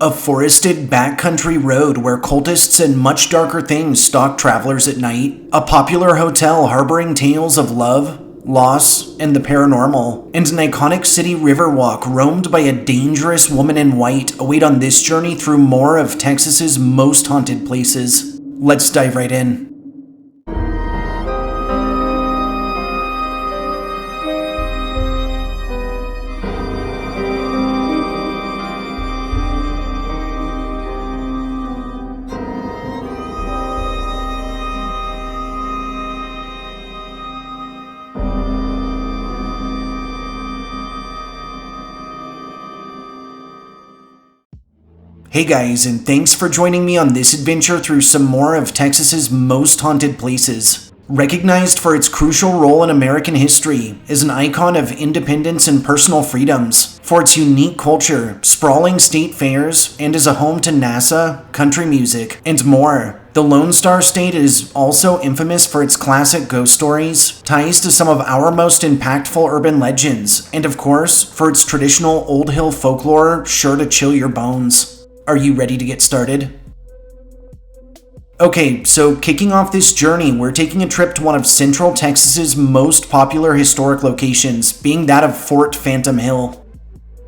A forested backcountry road where cultists and much darker things stalk travelers at night. A popular hotel harboring tales of love, loss, and the paranormal. And an iconic city river walk roamed by a dangerous woman in white await on this journey through more of Texas's most haunted places. Let's dive right in. Hey guys, and thanks for joining me on this adventure through some more of Texas's most haunted places. Recognized for its crucial role in American history as an icon of independence and personal freedoms, for its unique culture, sprawling state fairs, and as a home to NASA, country music, and more, the Lone Star State is also infamous for its classic ghost stories, ties to some of our most impactful urban legends, and of course, for its traditional Old Hill folklore sure to chill your bones. Are you ready to get started? Okay, so kicking off this journey, we're taking a trip to one of Central Texas's most popular historic locations, being that of Fort Phantom Hill.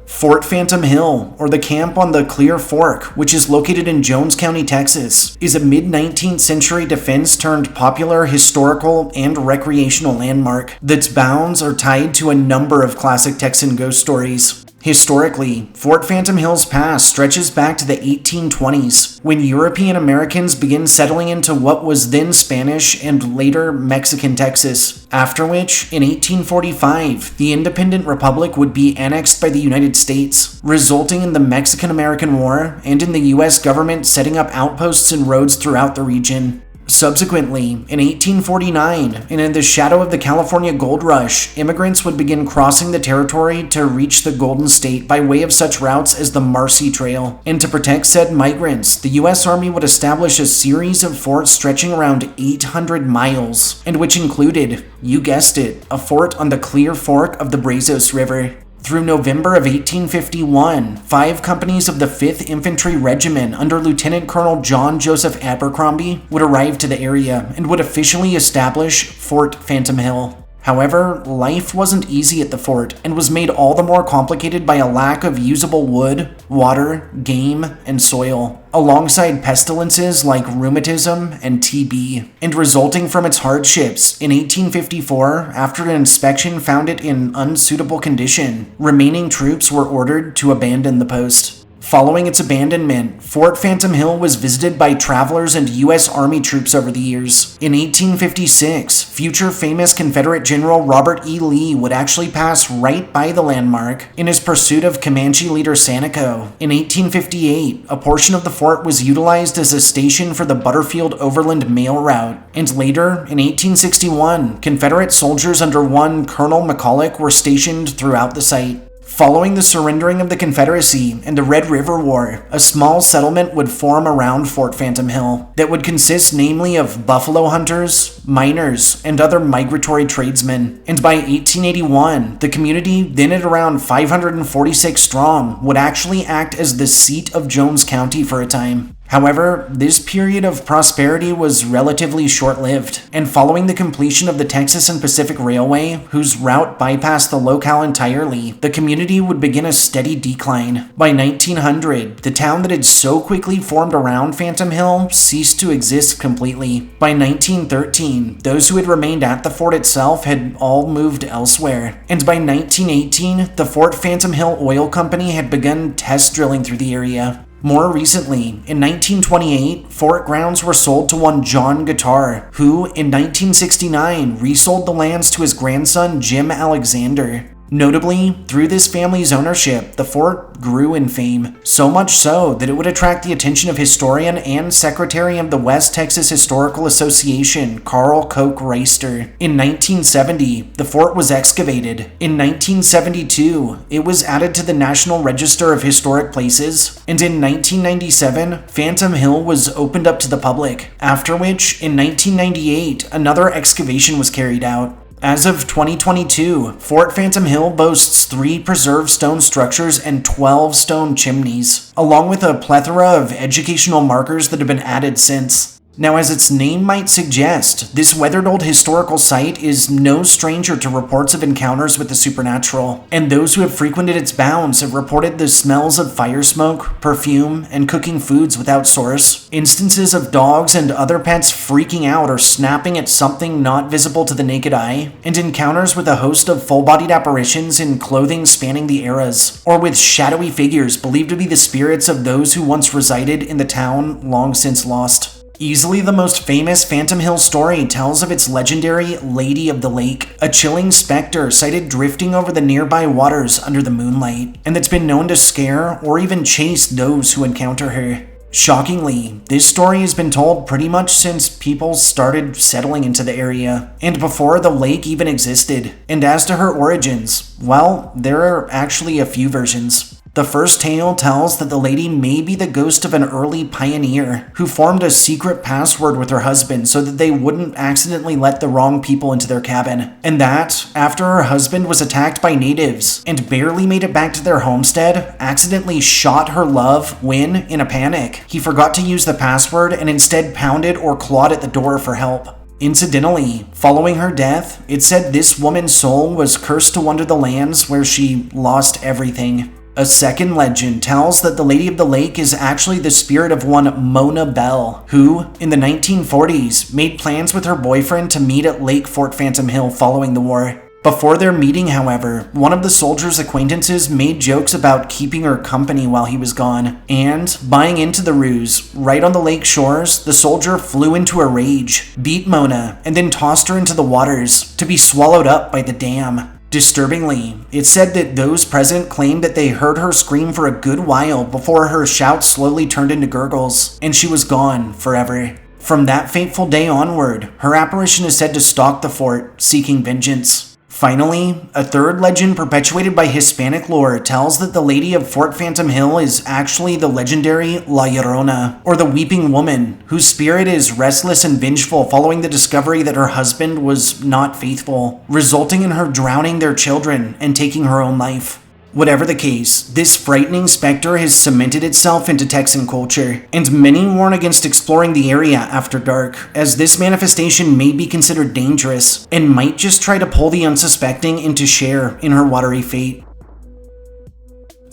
Fort Phantom Hill, or the camp on the Clear Fork, which is located in Jones County, Texas, is a mid-19th century defense turned popular historical and recreational landmark that's bounds are tied to a number of classic Texan ghost stories. Historically, Fort Phantom Hill's past stretches back to the 1820s, when European Americans began settling into what was then Spanish and later Mexican Texas, after which, in 1845, the independent republic would be annexed by the United States, resulting in the Mexican-American War and in the U.S. government setting up outposts and roads throughout the region. Subsequently, in 1849, and in the shadow of the California Gold Rush, immigrants would begin crossing the territory to reach the Golden State by way of such routes as the Marcy Trail. And to protect said migrants, the U.S. Army would establish a series of forts stretching around 800 miles, and which included, you guessed it, a fort on the Clear Fork of the Brazos River. Through November of 1851, 5 companies of the 5th Infantry Regiment under Lieutenant Colonel John Joseph Abercrombie would arrive to the area and would officially establish Fort Phantom Hill. However, life wasn't easy at the fort and was made all the more complicated by a lack of usable wood, water, game, and soil, alongside pestilences like rheumatism and TB. And resulting from its hardships, in 1854, after an inspection found it in unsuitable condition, remaining troops were ordered to abandon the post. Following its abandonment, Fort Phantom Hill was visited by travelers and U.S. Army troops over the years. In 1856, future famous Confederate General Robert E. Lee would actually pass right by the landmark in his pursuit of Comanche leader Sanico. In 1858, a portion of the fort was utilized as a station for the Butterfield Overland Mail Route, and later, in 1861, Confederate soldiers under one Colonel McCulloch were stationed throughout the site. Following the surrendering of the Confederacy and the Red River War, a small settlement would form around Fort Phantom Hill that would consist namely of buffalo hunters, miners, and other migratory tradesmen. And by 1881, the community, then at around 546 strong, would actually act as the seat of Jones County for a time. However, this period of prosperity was relatively short-lived, and following the completion of the Texas and Pacific Railway, whose route bypassed the locale entirely, the community would begin a steady decline. By 1900, the town that had so quickly formed around Phantom Hill ceased to exist completely. By 1913, those who had remained at the fort itself had all moved elsewhere, and by 1918, the Fort Phantom Hill Oil Company had begun test drilling through the area. More recently, in 1928, fort grounds were sold to one John Guitar, who, in 1969, resold the lands to his grandson Jim Alexander. Notably, through this family's ownership, the fort grew in fame, so much so that it would attract the attention of historian and secretary of the West Texas Historical Association, Carl Koch Reister. In 1970, the fort was excavated. In 1972, it was added to the National Register of Historic Places, and in 1997, Phantom Hill was opened up to the public, after which, in 1998, another excavation was carried out. As of 2022, Fort Phantom Hill boasts 3 preserved stone structures and 12 stone chimneys, along with a plethora of educational markers that have been added since. Now, as its name might suggest, this weathered old historical site is no stranger to reports of encounters with the supernatural, and those who have frequented its bounds have reported the smells of fire smoke, perfume, and cooking foods without source, instances of dogs and other pets freaking out or snapping at something not visible to the naked eye, and encounters with a host of full-bodied apparitions in clothing spanning the eras, or with shadowy figures believed to be the spirits of those who once resided in the town long since lost. Easily the most famous Phantom Hill story tells of its legendary Lady of the Lake, a chilling specter sighted drifting over the nearby waters under the moonlight, and that's been known to scare or even chase those who encounter her. Shockingly, this story has been told pretty much since people started settling into the area, and before the lake even existed. And as to her origins, well, there are actually a few versions. The first tale tells that the lady may be the ghost of an early pioneer who formed a secret password with her husband so that they wouldn't accidentally let the wrong people into their cabin. And that, after her husband was attacked by natives and barely made it back to their homestead, accidentally shot her love when, in a panic, he forgot to use the password and instead pounded or clawed at the door for help. Incidentally, following her death, it said this woman's soul was cursed to wander the lands where she lost everything. A second legend tells that the Lady of the Lake is actually the spirit of one Mona Bell, who, in the 1940s, made plans with her boyfriend to meet at Lake Fort Phantom Hill following the war. Before their meeting, however, one of the soldier's acquaintances made jokes about keeping her company while he was gone, and, buying into the ruse, right on the lake shores, the soldier flew into a rage, beat Mona, and then tossed her into the waters, to be swallowed up by the dam. Disturbingly, it said that those present claimed that they heard her scream for a good while before her shouts slowly turned into gurgles, and she was gone forever. From that fateful day onward, her apparition is said to stalk the fort, seeking vengeance. Finally, a third legend perpetuated by Hispanic lore tells that the Lady of Fort Phantom Hill is actually the legendary La Llorona, or the Weeping Woman, whose spirit is restless and vengeful following the discovery that her husband was not faithful, resulting in her drowning their children and taking her own life. Whatever the case, this frightening specter has cemented itself into Texan culture, and many warn against exploring the area after dark, as this manifestation may be considered dangerous, and might just try to pull the unsuspecting into share in her watery fate.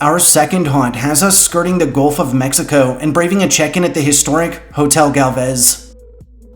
Our second haunt has us skirting the Gulf of Mexico and braving a check-in at the historic Hotel Galvez.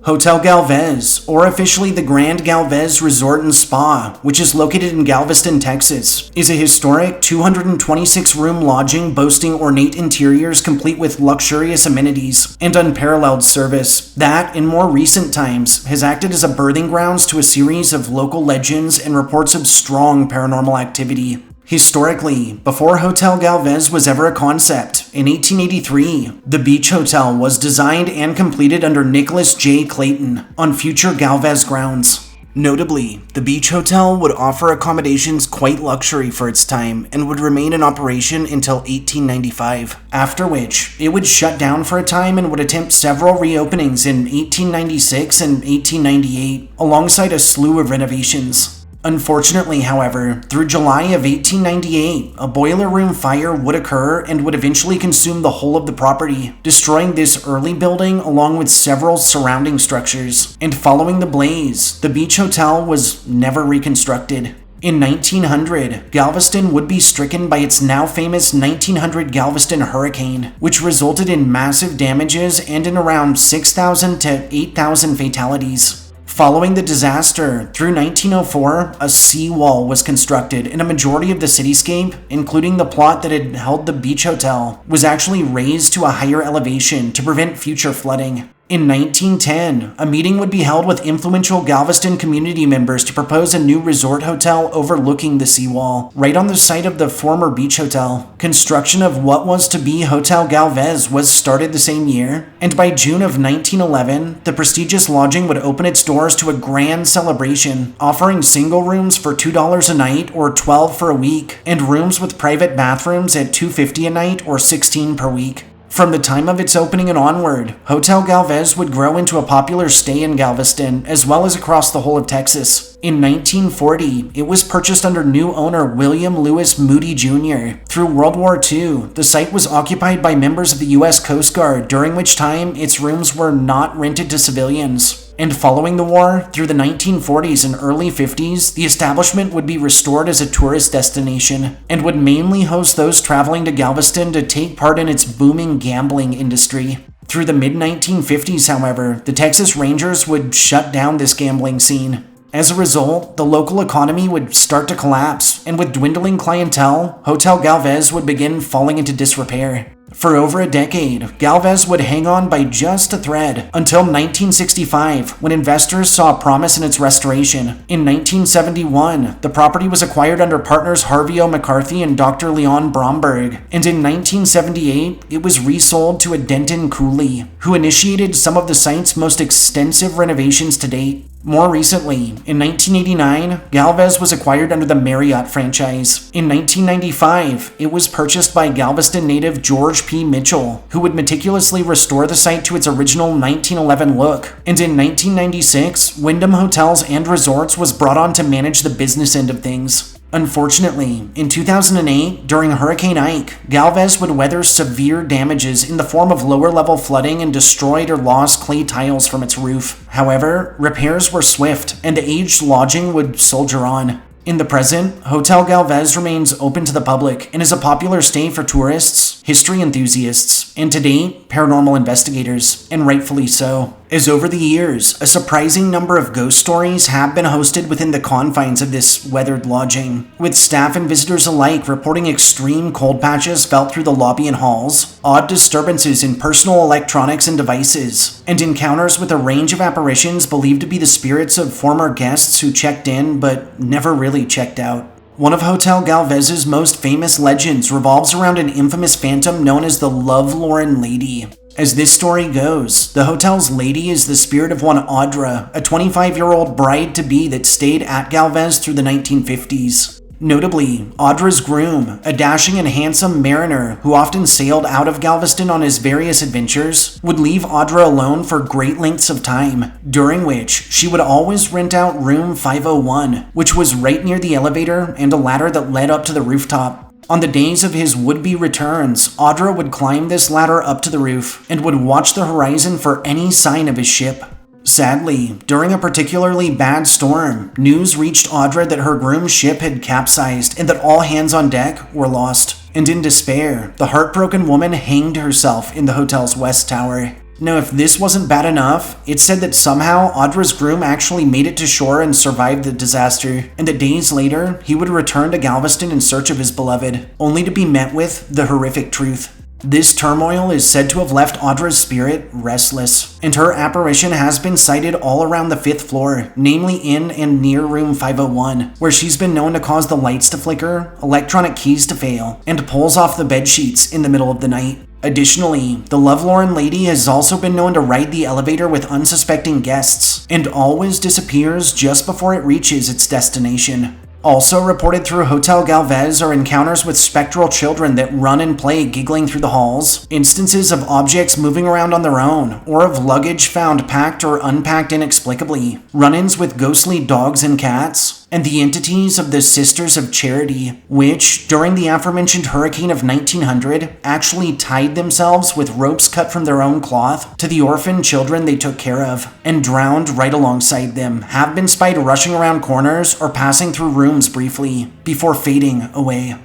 Hotel Galvez, or officially the Grand Galvez Resort and Spa, which is located in Galveston, Texas, is a historic 226-room lodging boasting ornate interiors complete with luxurious amenities and unparalleled service that, in more recent times, has acted as a birthing grounds to a series of local legends and reports of strong paranormal activity. Historically, before Hotel Galvez was ever a concept, in 1883, the Beach Hotel was designed and completed under Nicholas J. Clayton on future Galvez grounds. Notably, the Beach Hotel would offer accommodations quite luxury for its time and would remain in operation until 1895, after which it would shut down for a time and would attempt several reopenings in 1896 and 1898, alongside a slew of renovations. Unfortunately, however, through July of 1898, a boiler room fire would occur and would eventually consume the whole of the property, destroying this early building along with several surrounding structures. And following the blaze, the Beach Hotel was never reconstructed. In 1900, Galveston would be stricken by its now famous 1900 Galveston hurricane, which resulted in massive damages and in around 6,000 to 8,000 fatalities. Following the disaster, through 1904, a seawall was constructed, and a majority of the cityscape, including the plot that had held the Beach Hotel, was actually raised to a higher elevation to prevent future flooding. In 1910, a meeting would be held with influential Galveston community members to propose a new resort hotel overlooking the seawall, right on the site of the former Beach Hotel. Construction of what was to be Hotel Galvez was started the same year, and by June of 1911, the prestigious lodging would open its doors to a grand celebration, offering single rooms for $2 a night or $12 for a week, and rooms with private bathrooms at $2.50 a night or $16 per week. From the time of its opening and onward, Hotel Galvez would grow into a popular stay in Galveston, as well as across the whole of Texas. In 1940, it was purchased under new owner William Lewis Moody Jr. Through World War II, the site was occupied by members of the U.S. Coast Guard, during which time its rooms were not rented to civilians. And following the war, through the 1940s and early 50s, the establishment would be restored as a tourist destination and would mainly host those traveling to Galveston to take part in its booming gambling industry. Through the mid-1950s, however, the Texas Rangers would shut down this gambling scene. As a result, the local economy would start to collapse, and with dwindling clientele, Hotel Galvez would begin falling into disrepair. For over a decade, Galvez would hang on by just a thread until 1965, when investors saw promise in its restoration. In 1971, the property was acquired under partners Harvey O. McCarthy and Dr. Leon Bromberg, and in 1978, it was resold to a Denton Cooley, who initiated some of the site's most extensive renovations to date. More recently, in 1989, Galvez was acquired under the Marriott franchise. In 1995, it was purchased by Galveston native George P. Mitchell, who would meticulously restore the site to its original 1911 look. And in 1996, Wyndham Hotels and Resorts was brought on to manage the business end of things. Unfortunately, in 2008, during Hurricane Ike, Galvez would weather severe damages in the form of lower-level flooding and destroyed or lost clay tiles from its roof. However, repairs were swift, and the aged lodging would soldier on. In the present, Hotel Galvez remains open to the public and is a popular stay for tourists, history enthusiasts, and to date, paranormal investigators, and rightfully so. As over the years, a surprising number of ghost stories have been hosted within the confines of this weathered lodging, with staff and visitors alike reporting extreme cold patches felt through the lobby and halls, odd disturbances in personal electronics and devices, and encounters with a range of apparitions believed to be the spirits of former guests who checked in but never really checked out. One of Hotel Galvez's most famous legends revolves around an infamous phantom known as the Lovelorn Lady. As this story goes, the hotel's lady is the spirit of one Audra, a 25-year-old bride-to-be that stayed at Galvez through the 1950s. Notably, Audra's groom, a dashing and handsome mariner who often sailed out of Galveston on his various adventures, would leave Audra alone for great lengths of time, during which she would always rent out room 501, which was right near the elevator and a ladder that led up to the rooftop. On the days of his would-be returns, Audra would climb this ladder up to the roof and would watch the horizon for any sign of his ship. Sadly, during a particularly bad storm, news reached Audra that her groom's ship had capsized and that all hands on deck were lost. And in despair, the heartbroken woman hanged herself in the hotel's west tower. Now, if this wasn't bad enough, it's said that somehow Audra's groom actually made it to shore and survived the disaster, and that days later, he would return to Galveston in search of his beloved, only to be met with the horrific truth. This turmoil is said to have left Audra's spirit restless, and her apparition has been sighted all around the 5th floor, namely in and near room 501, where she's been known to cause the lights to flicker, electronic keys to fail, and pulls off the bed sheets in the middle of the night. Additionally, the Lovelorn Lady has also been known to ride the elevator with unsuspecting guests, and always disappears just before it reaches its destination. Also reported through Hotel Galvez are encounters with spectral children that run and play giggling through the halls, instances of objects moving around on their own, or of luggage found packed or unpacked inexplicably, run-ins with ghostly dogs and cats, and the entities of the Sisters of Charity, which, during the aforementioned hurricane of 1900, actually tied themselves with ropes cut from their own cloth to the orphan children they took care of, and drowned right alongside them, have been spied rushing around corners or passing through rooms briefly, before fading away.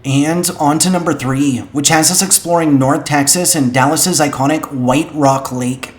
And on to number 3, which has us exploring North Texas and Dallas's iconic White Rock Lake.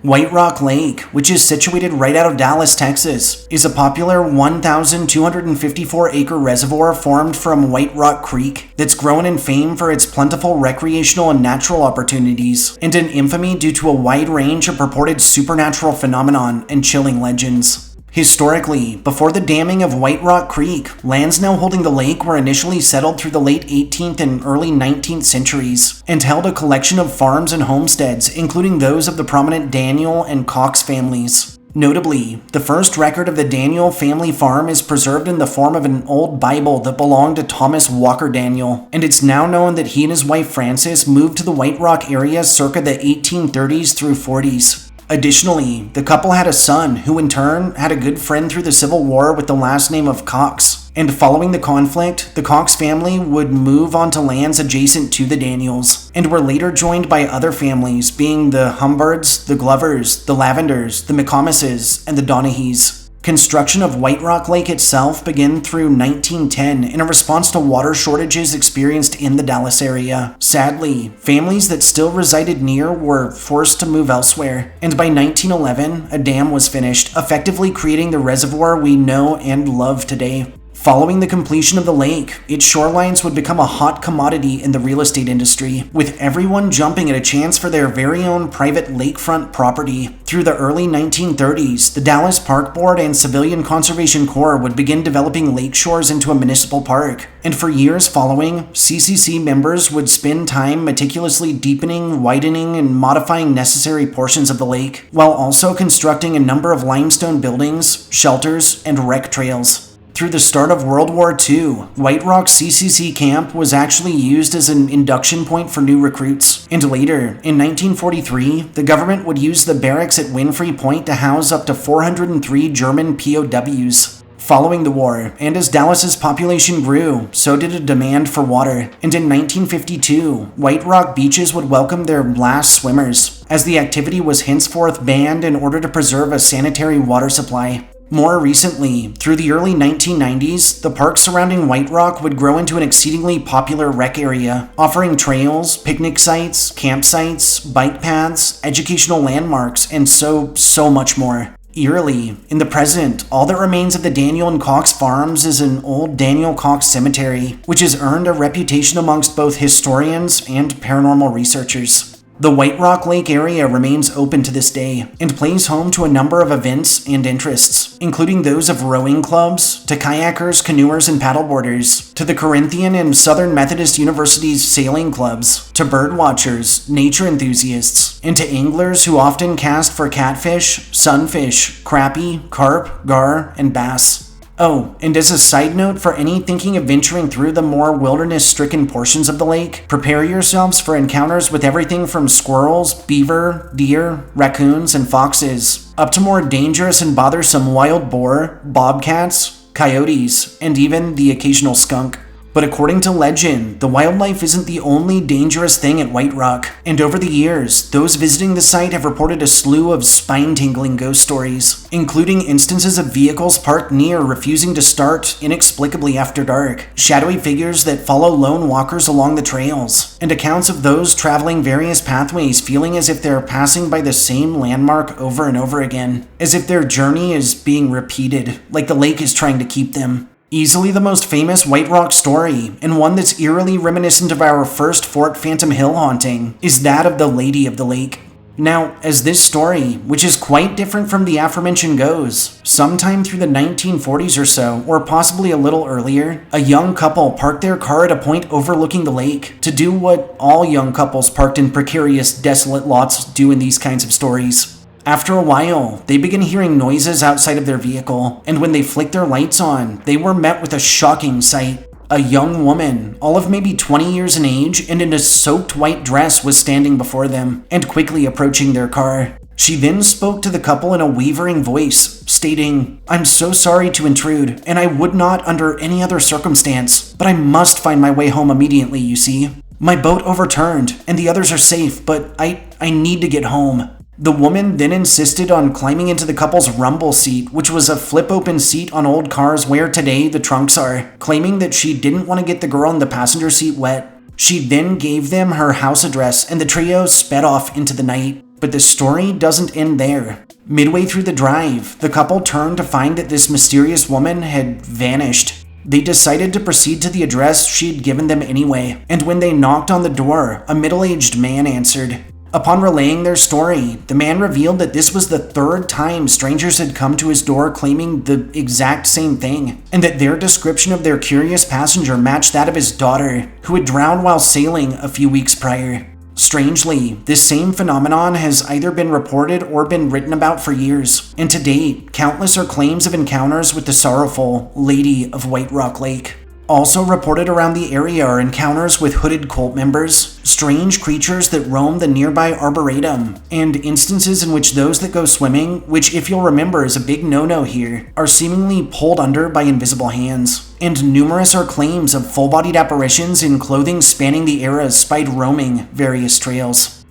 White Rock Lake, which is situated right out of Dallas, Texas, is a popular 1,254-acre reservoir formed from White Rock Creek that's grown in fame for its plentiful recreational and natural opportunities, and in infamy due to a wide range of purported supernatural phenomenon and chilling legends. Historically, before the damming of White Rock Creek, lands now holding the lake were initially settled through the late 18th and early 19th centuries, and held a collection of farms and homesteads, including those of the prominent Daniel and Cox families. Notably, the first record of the Daniel family farm is preserved in the form of an old Bible that belonged to Thomas Walker Daniel, and it's now known that he and his wife Frances moved to the White Rock area circa the 1830s through 40s. Additionally, the couple had a son who in turn had a good friend through the Civil War with the last name of Cox. And following the conflict, the Cox family would move onto lands adjacent to the Daniels, and were later joined by other families, being the Humbards, the Glovers, the Lavenders, the McComises, and the Donahues. Construction of White Rock Lake itself began through 1910 in a response to water shortages experienced in the Dallas area. Sadly, families that still resided near were forced to move elsewhere, and by 1911, a dam was finished, effectively creating the reservoir we know and love today. Following the completion of the lake, its shorelines would become a hot commodity in the real estate industry, with everyone jumping at a chance for their very own private lakefront property. Through the early 1930s, the Dallas Park Board and Civilian Conservation Corps would begin developing lake shores into a municipal park, and for years following, CCC members would spend time meticulously deepening, widening, and modifying necessary portions of the lake, while also constructing a number of limestone buildings, shelters, and rec trails. Through the start of World War II, White Rock CCC camp was actually used as an induction point for new recruits. And later, in 1943, the government would use the barracks at Winfrey Point to house up to 403 German POWs. Following the war, and as Dallas's population grew, so did a demand for water. And in 1952, White Rock beaches would welcome their last swimmers, as the activity was henceforth banned in order to preserve a sanitary water supply. More recently, through the early 1990s, the park surrounding White Rock would grow into an exceedingly popular rec area, offering trails, picnic sites, campsites, bike paths, educational landmarks, and so much more. Eerily, in the present, all that remains of the Daniel and Cox farms is an old Daniel Cox cemetery, which has earned a reputation amongst both historians and paranormal researchers. The White Rock Lake area remains open to this day, and plays home to a number of events and interests, including those of rowing clubs, to kayakers, canoers, and paddleboarders, to the Corinthian and Southern Methodist University's sailing clubs, to bird watchers, nature enthusiasts, and to anglers who often cast for catfish, sunfish, crappie, carp, gar, and bass. Oh, and as a side note for any thinking of venturing through the more wilderness-stricken portions of the lake, prepare yourselves for encounters with everything from squirrels, beaver, deer, raccoons, and foxes, up to more dangerous and bothersome wild boar, bobcats, coyotes, and even the occasional skunk. But according to legend, the wildlife isn't the only dangerous thing at White Rock, and over the years, those visiting the site have reported a slew of spine-tingling ghost stories, including instances of vehicles parked near refusing to start inexplicably after dark, shadowy figures that follow lone walkers along the trails, and accounts of those traveling various pathways feeling as if they're passing by the same landmark over and over again, as if their journey is being repeated, like the lake is trying to keep them. Easily the most famous White Rock story, and one that's eerily reminiscent of our first Fort Phantom Hill haunting, is that of the Lady of the Lake. Now, as this story, which is quite different from the aforementioned goes, sometime through the 1940s or so, or possibly a little earlier, a young couple parked their car at a point overlooking the lake to do what all young couples parked in precarious, desolate lots do in these kinds of stories. After a while, they began hearing noises outside of their vehicle, and when they flicked their lights on, they were met with a shocking sight. A young woman, all of maybe 20 years in age and in a soaked white dress, was standing before them, and quickly approaching their car. She then spoke to the couple in a wavering voice, stating, "I'm so sorry to intrude, and I would not under any other circumstance, but I must find my way home immediately, you see. My boat overturned, and the others are safe, but I need to get home." The woman then insisted on climbing into the couple's rumble seat, which was a flip-open seat on old cars where today the trunks are, claiming that she didn't want to get the girl in the passenger seat wet. She then gave them her house address, and the trio sped off into the night. But the story doesn't end there. Midway through the drive, the couple turned to find that this mysterious woman had vanished. They decided to proceed to the address she'd given them anyway, and when they knocked on the door, a middle-aged man answered. Upon relaying their story, the man revealed that this was the third time strangers had come to his door claiming the exact same thing, and that their description of their curious passenger matched that of his daughter, who had drowned while sailing a few weeks prior. Strangely, this same phenomenon has either been reported or been written about for years, and to date, countless are claims of encounters with the sorrowful Lady of White Rock Lake. Also reported around the area are encounters with hooded cult members, strange creatures that roam the nearby arboretum, and instances in which those that go swimming, which if you'll remember is a big no-no here, are seemingly pulled under by invisible hands. And numerous are claims of full-bodied apparitions in clothing spanning the eras spied roaming various trails.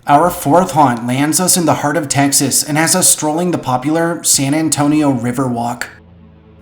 Our fourth haunt lands us in the heart of Texas and has us strolling the popular San Antonio River Walk.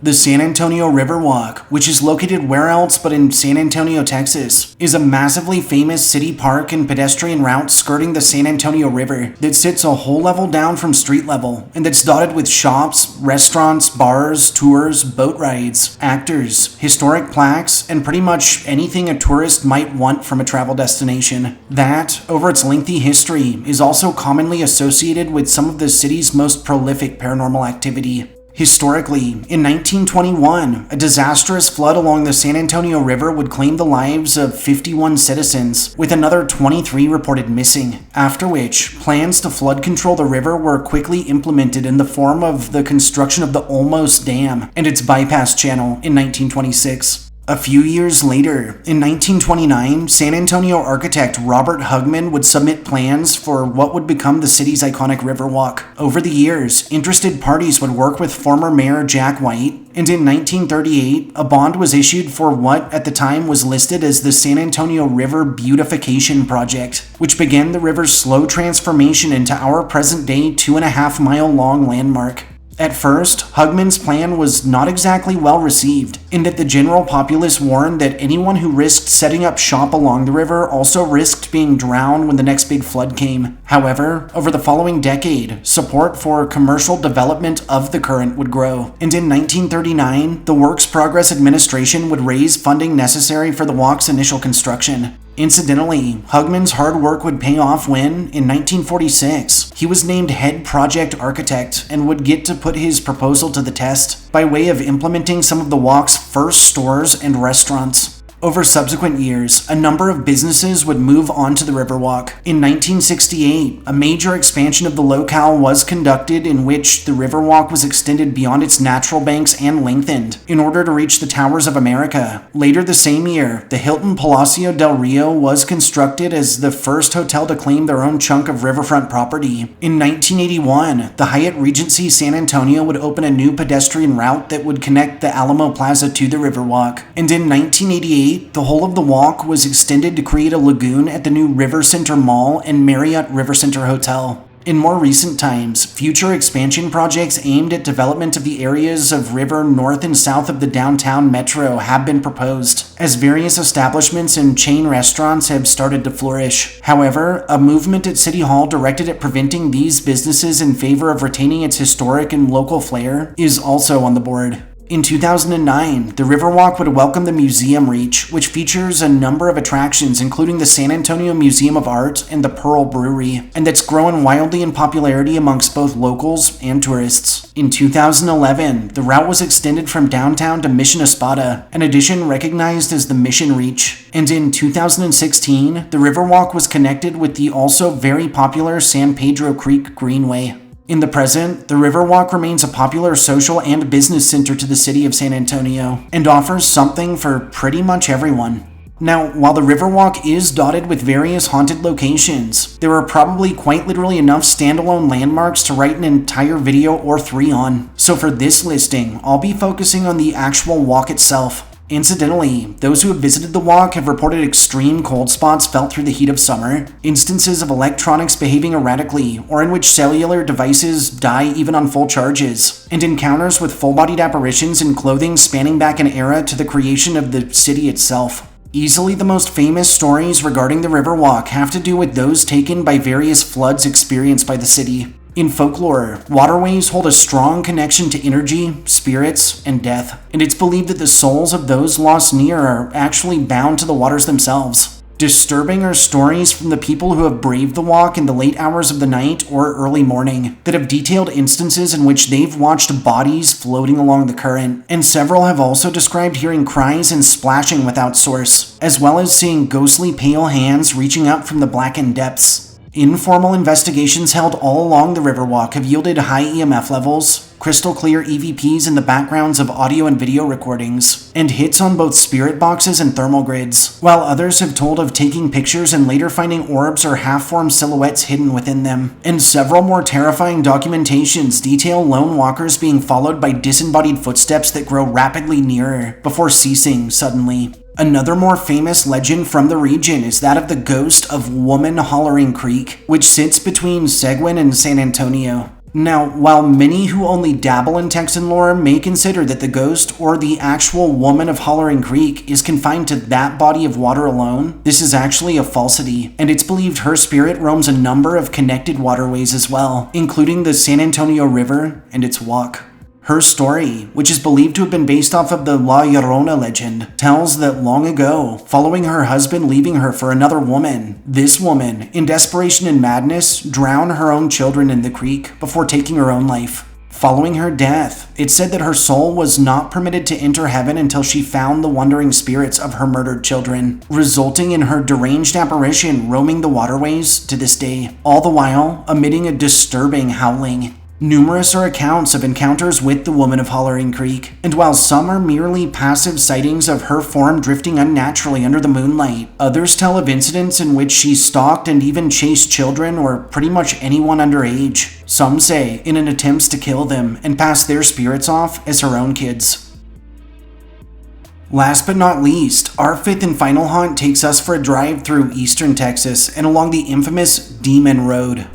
The San Antonio River Walk, which is located where else but in San Antonio, Texas, is a massively famous city park and pedestrian route skirting the San Antonio River that sits a whole level down from street level and that's dotted with shops, restaurants, bars, tours, boat rides, actors, historic plaques, and pretty much anything a tourist might want from a travel destination. That, over its lengthy history, is also commonly associated with some of the city's most prolific paranormal activity. Historically, in 1921, a disastrous flood along the San Antonio River would claim the lives of 51 citizens, with another 23 reported missing, after which plans to flood control the river were quickly implemented in the form of the construction of the Olmos Dam and its bypass channel in 1926. A few years later, in 1929, San Antonio architect Robert Hugman would submit plans for what would become the city's iconic Riverwalk. Over the years, interested parties would work with former Mayor Jack White, and in 1938, a bond was issued for what at the time was listed as the San Antonio River Beautification Project, which began the river's slow transformation into our present-day 2.5-mile-long landmark. At first, Hugman's plan was not exactly well received, in that the general populace warned that anyone who risked setting up shop along the river also risked being drowned when the next big flood came. However, over the following decade, support for commercial development of the current would grow, and in 1939, the Works Progress Administration would raise funding necessary for the walk's initial construction. Incidentally, Hugman's hard work would pay off when, in 1946, he was named head project architect and would get to put his proposal to the test by way of implementing some of the walk's first stores and restaurants. Over subsequent years, a number of businesses would move onto the Riverwalk. In 1968, a major expansion of the locale was conducted in which the Riverwalk was extended beyond its natural banks and lengthened in order to reach the Towers of America. Later the same year, the Hilton Palacio del Rio was constructed as the first hotel to claim their own chunk of riverfront property. In 1981, the Hyatt Regency San Antonio would open a new pedestrian route that would connect the Alamo Plaza to the Riverwalk. And in 1988, the whole of the walk was extended to create a lagoon at the new River Center Mall and Marriott River Center Hotel. In more recent times, future expansion projects aimed at development of the areas of river north and south of the downtown metro have been proposed, as various establishments and chain restaurants have started to flourish. However, a movement at City Hall directed at preventing these businesses in favor of retaining its historic and local flair is also on the board. In 2009, the Riverwalk would welcome the Museum Reach, which features a number of attractions including the San Antonio Museum of Art and the Pearl Brewery, and that's grown wildly in popularity amongst both locals and tourists. In 2011, the route was extended from downtown to Mission Espada, an addition recognized as the Mission Reach. And in 2016, the Riverwalk was connected with the also very popular San Pedro Creek Greenway. In the present, the Riverwalk remains a popular social and business center to the city of San Antonio, and offers something for pretty much everyone. Now, while the Riverwalk is dotted with various haunted locations, there are probably quite literally enough standalone landmarks to write an entire video or 3 on. So for this listing, I'll be focusing on the actual walk itself. Incidentally, those who have visited the walk have reported extreme cold spots felt through the heat of summer, instances of electronics behaving erratically, or in which cellular devices die even on full charges, and encounters with full-bodied apparitions in clothing spanning back an era to the creation of the city itself. Easily the most famous stories regarding the Riverwalk have to do with those taken by various floods experienced by the city. In folklore, waterways hold a strong connection to energy, spirits, and death, and it's believed that the souls of those lost near are actually bound to the waters themselves. Disturbing are stories from the people who have braved the walk in the late hours of the night or early morning that have detailed instances in which they've watched bodies floating along the current, and several have also described hearing cries and splashing without source, as well as seeing ghostly pale hands reaching up from the blackened depths. Informal investigations held all along the Riverwalk have yielded high EMF levels, crystal clear EVPs in the backgrounds of audio and video recordings, and hits on both spirit boxes and thermal grids, while others have told of taking pictures and later finding orbs or half-formed silhouettes hidden within them. And several more terrifying documentations detail lone walkers being followed by disembodied footsteps that grow rapidly nearer, before ceasing suddenly. Another more famous legend from the region is that of the ghost of Woman Hollering Creek, which sits between Seguin and San Antonio. Now, while many who only dabble in Texan lore may consider that the ghost or the actual Woman of Hollering Creek is confined to that body of water alone, this is actually a falsity, and it's believed her spirit roams a number of connected waterways as well, including the San Antonio River and its walk. Her story, which is believed to have been based off of the La Llorona legend, tells that long ago, following her husband leaving her for another woman, this woman, in desperation and madness, drowned her own children in the creek before taking her own life. Following her death, it said that her soul was not permitted to enter heaven until she found the wandering spirits of her murdered children, resulting in her deranged apparition roaming the waterways to this day, all the while emitting a disturbing howling. Numerous are accounts of encounters with the Woman of Hollering Creek, and while some are merely passive sightings of her form drifting unnaturally under the moonlight, others tell of incidents in which she stalked and even chased children or pretty much anyone underage, some say in an attempt to kill them and pass their spirits off as her own kids. Last but not least, our fifth and final haunt takes us for a drive through eastern Texas and along the infamous Demon Road.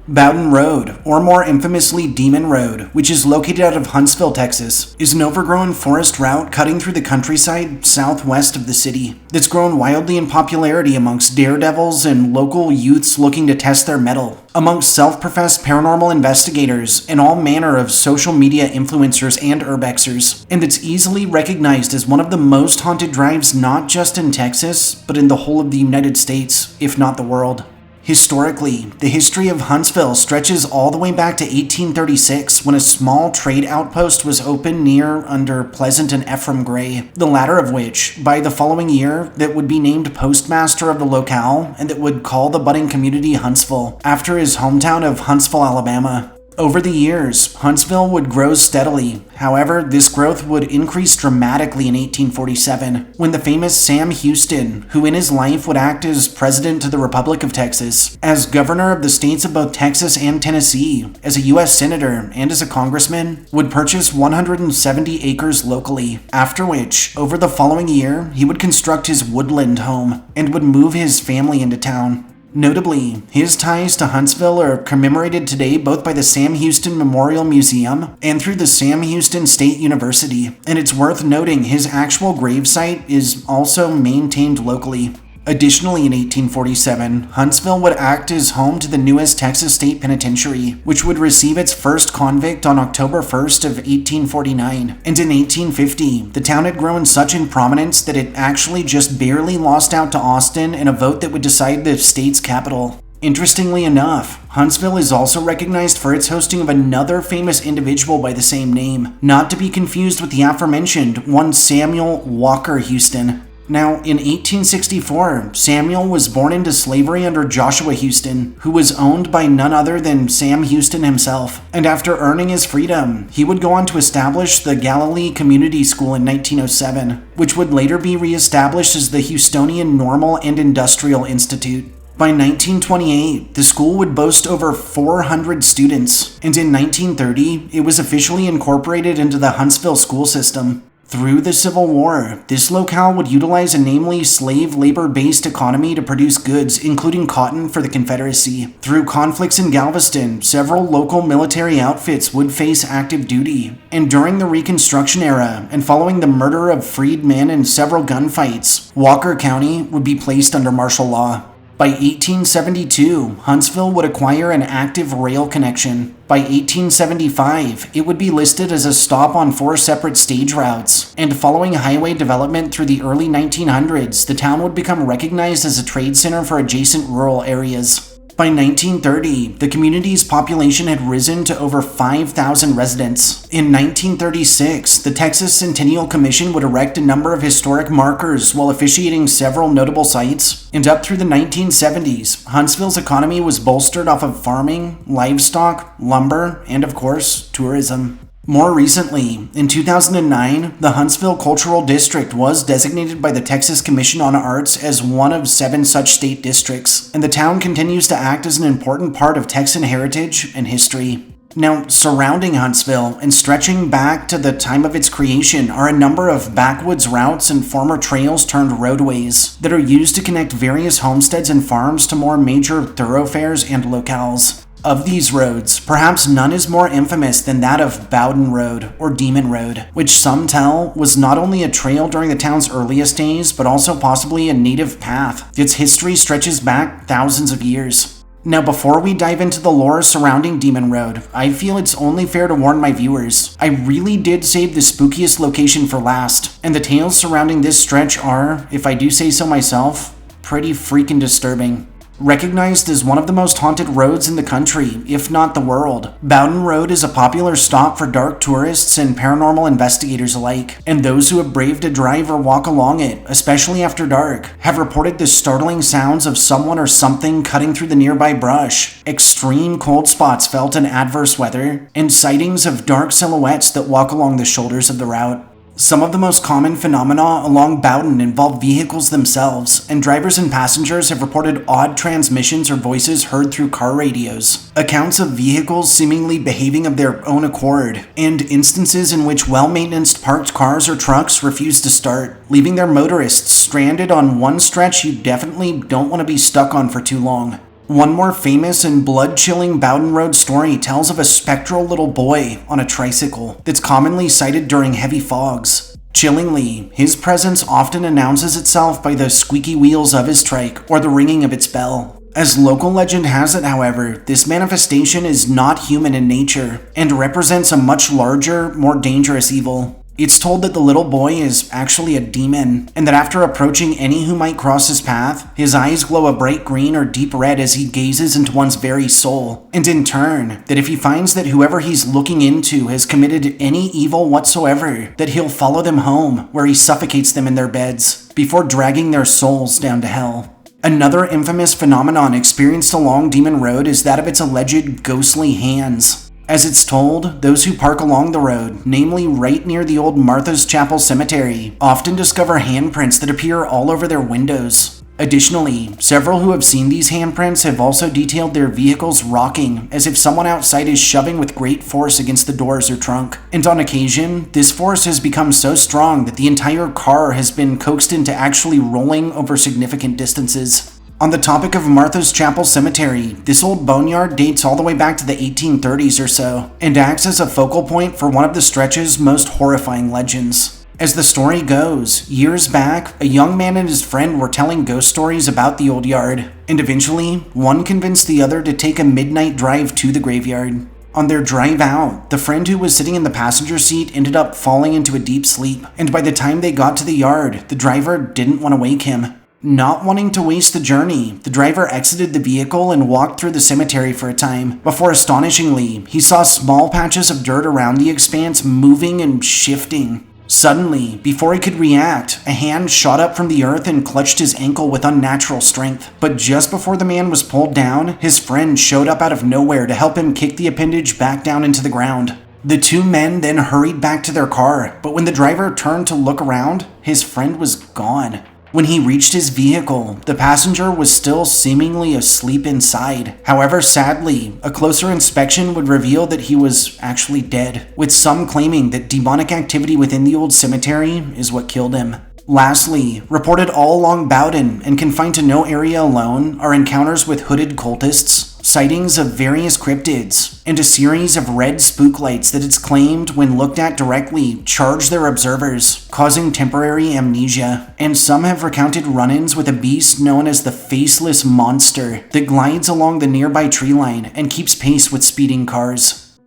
Bowden Road, or more infamously Demon Road, which is located out of Huntsville, Texas, is an overgrown forest route cutting through the countryside southwest of the city that's grown wildly in popularity amongst daredevils and local youths looking to test their mettle, amongst self-professed paranormal investigators and all manner of social media influencers and urbexers, and it's easily recognized as one of the most haunted drives not just in Texas, but in the whole of the United States, if not the world. Historically, the history of Huntsville stretches all the way back to 1836 when a small trade outpost was opened near under Pleasant and Ephraim Gray, the latter of which, by the following year, that would be named postmaster of the locale and that would call the budding community Huntsville, after his hometown of Huntsville, Alabama. Over the years, Huntsville would grow steadily. However, this growth would increase dramatically in 1847, when the famous Sam Houston, who in his life would act as president to the Republic of Texas, as governor of the states of both Texas and Tennessee, as a U.S. senator, and as a congressman, would purchase 170 acres locally, after which, over the following year, he would construct his woodland home, and would move his family into town. Notably, his ties to Huntsville are commemorated today both by the Sam Houston Memorial Museum and through the Sam Houston State University, and it's worth noting his actual gravesite is also maintained locally. Additionally, in 1847, Huntsville would act as home to the newest Texas State Penitentiary, which would receive its first convict on October 1st of 1849. And in 1850, the town had grown such in prominence that it actually just barely lost out to Austin in a vote that would decide the state's capital. Interestingly enough, Huntsville is also recognized for its hosting of another famous individual by the same name, not to be confused with the aforementioned one Samuel Walker Houston. Now, in 1864, Samuel was born into slavery under Joshua Houston, who was owned by none other than Sam Houston himself. And after earning his freedom, he would go on to establish the Galilee Community School in 1907, which would later be reestablished as the Houstonian Normal and Industrial Institute. By 1928, the school would boast over 400 students, and in 1930, it was officially incorporated into the Huntsville school system. Through the Civil War, this locale would utilize a namely slave labor-based economy to produce goods, including cotton, for the Confederacy. Through conflicts in Galveston, several local military outfits would face active duty. And during the Reconstruction era, and following the murder of freedmen and several gunfights, Walker County would be placed under martial law. By 1872, Huntsville would acquire an active rail connection. By 1875, it would be listed as a stop on 4 separate stage routes, and following highway development through the early 1900s, the town would become recognized as a trade center for adjacent rural areas. By 1930, the community's population had risen to over 5,000 residents. In 1936, the Texas Centennial Commission would erect a number of historic markers while officiating several notable sites. And up through the 1970s, Huntsville's economy was bolstered off of farming, livestock, lumber, and of course, tourism. More recently, in 2009, the Huntsville Cultural District was designated by the Texas Commission on Arts as one of 7 such state districts, and the town continues to act as an important part of Texan heritage and history. Now, surrounding Huntsville and stretching back to the time of its creation are a number of backwoods routes and former trails turned roadways that are used to connect various homesteads and farms to more major thoroughfares and locales. Of these roads, perhaps none is more infamous than that of Bowden Road, or Demon Road, which some tell was not only a trail during the town's earliest days, but also possibly a native path. Its history stretches back thousands of years. Now, before we dive into the lore surrounding Demon Road, I feel it's only fair to warn my viewers. I really did save the spookiest location for last, and the tales surrounding this stretch are, if I do say so myself, pretty freaking disturbing. Recognized as one of the most haunted roads in the country, if not the world, Bowden Road is a popular stop for dark tourists and paranormal investigators alike, and those who have braved to drive or walk along it, especially after dark, have reported the startling sounds of someone or something cutting through the nearby brush, extreme cold spots felt in adverse weather, and sightings of dark silhouettes that walk along the shoulders of the route. Some of the most common phenomena along Bowden involve vehicles themselves, and drivers and passengers have reported odd transmissions or voices heard through car radios, accounts of vehicles seemingly behaving of their own accord, and instances in which well-maintained parked cars or trucks refuse to start, leaving their motorists stranded on one stretch you definitely don't want to be stuck on for too long. One more famous and blood-chilling Bowden Road story tells of a spectral little boy on a tricycle that's commonly sighted during heavy fogs. Chillingly, his presence often announces itself by the squeaky wheels of his trike or the ringing of its bell. As local legend has it, however, this manifestation is not human in nature and represents a much larger, more dangerous evil. It's told that the little boy is actually a demon, and that after approaching any who might cross his path, his eyes glow a bright green or deep red as he gazes into one's very soul, and in turn, that if he finds that whoever he's looking into has committed any evil whatsoever, that he'll follow them home, where he suffocates them in their beds, before dragging their souls down to hell. Another infamous phenomenon experienced along Demon Road is that of its alleged ghostly hands. As it's told, those who park along the road, namely right near the old Martha's Chapel Cemetery, often discover handprints that appear all over their windows. Additionally, several who have seen these handprints have also detailed their vehicles rocking, as if someone outside is shoving with great force against the doors or trunk. And on occasion, this force has become so strong that the entire car has been coaxed into actually rolling over significant distances. On the topic of Martha's Chapel Cemetery, this old boneyard dates all the way back to the 1830s or so, and acts as a focal point for one of the stretch's most horrifying legends. As the story goes, years back, a young man and his friend were telling ghost stories about the old yard, and eventually, one convinced the other to take a midnight drive to the graveyard. On their drive out, the friend who was sitting in the passenger seat ended up falling into a deep sleep, and by the time they got to the yard, the driver didn't want to wake him. Not wanting to waste the journey, the driver exited the vehicle and walked through the cemetery for a time, before astonishingly, he saw small patches of dirt around the expanse moving and shifting. Suddenly, before he could react, a hand shot up from the earth and clutched his ankle with unnatural strength. But just before the man was pulled down, his friend showed up out of nowhere to help him kick the appendage back down into the ground. The two men then hurried back to their car, but when the driver turned to look around, his friend was gone. When he reached his vehicle, the passenger was still seemingly asleep inside. However, sadly, a closer inspection would reveal that he was actually dead, with some claiming that demonic activity within the old cemetery is what killed him. Lastly, reported all along Bowden and confined to no area alone are encounters with hooded cultists, sightings of various cryptids, and a series of red spook lights that it's claimed, when looked at directly, charge their observers, causing temporary amnesia. And some have recounted run-ins with a beast known as the Faceless Monster that glides along the nearby tree line and keeps pace with speeding cars.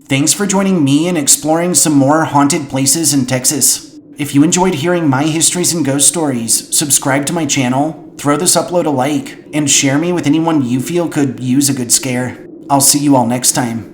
Thanks for joining me in exploring some more haunted places in Texas. If you enjoyed hearing my histories and ghost stories, subscribe to my channel, throw this upload a like, and share me with anyone you feel could use a good scare. I'll see you all next time.